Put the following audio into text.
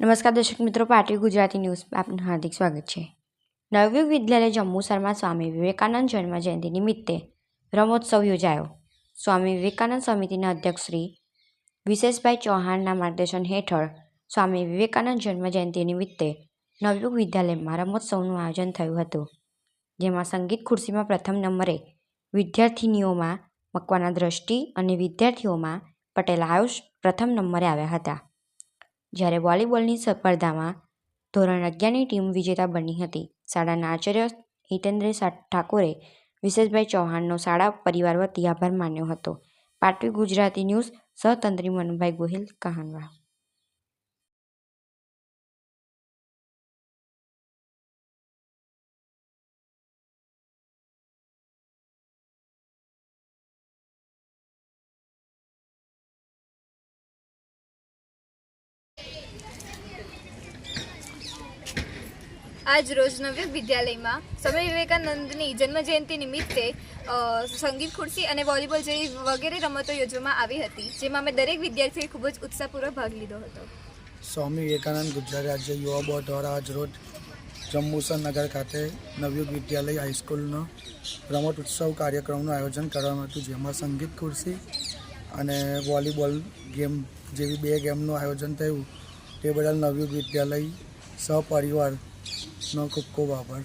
નમસ્કાર દર્શક મિત્રો, પાટવી ગુજરાતી ન્યૂઝ આપનું હાર્દિક સ્વાગત છે। નવયુગ વિદ્યાલય જંબુસરમાં સ્વામી વિવેકાનંદ જન્મજયંતિ નિમિત્તે રમોત્સવ યોજાયો। સ્વામી વિવેકાનંદ સમિતિના અધ્યક્ષ શ્રી વિશેષભાઈ ચૌહાણના માર્ગદર્શન હેઠળ સ્વામી વિવેકાનંદ જન્મજયંતિ નિમિત્તે નવયુગ વિદ્યાલયમાં રમોત્સવનું આયોજન થયું હતું, જેમાં સંગીત ખુરશીમાં પ્રથમ નંબરે વિદ્યાર્થિનીઓમાં મકવાણા દ્રષ્ટિ અને વિદ્યાર્થીઓમાં પટેલ આયુષ પ્રથમ નંબરે આવ્યા હતા, જ્યારે વોલીબોલની સ્પર્ધામાં ધોરણ 11ની ટીમ વિજેતા બની હતી। શાળાના આચાર્ય હિતેન્દ્ર ઠાકોરે વિશેષભાઈ ચૌહાણનો શાળા પરિવાર વતી આભાર માન્યો હતો। પાટવી ગુજરાતી ન્યૂઝ સહતંત્રી મનુભાઈ ગોહિલ કહાનવા। આજ રોજ નવયુગ વિદ્યાલયમાં સ્વામી વિવેકાનંદની જન્મજયંતિ નિમિત્તે સંગીત ખુરશી અને વોલીબોલ જેવી વગેરે રમતો યોજવામાં આવી હતી, જેમાં અમે દરેક વિદ્યાર્થીઓએ ખૂબ જ ઉત્સાહપૂર્વક ભાગ લીધો હતો। સ્વામી વિવેકાનંદ ગુજરાત રાજ્ય યુવા બોર્ડ દ્વારા આજ રોજ જંબુસર નગર ખાતે નવયુગ વિદ્યાલય હાઈસ્કૂલનો રમત ઉત્સવ કાર્યક્રમનું આયોજન કરવામાં હતું, જેમાં સંગીત ખુરશી અને વોલીબોલ ગેમ જેવી 2 ગેમનું આયોજન થયું। તે બદલ નવયુગ વિદ્યાલય સહપરિવારનો ખૂબ ખૂબ આભાર।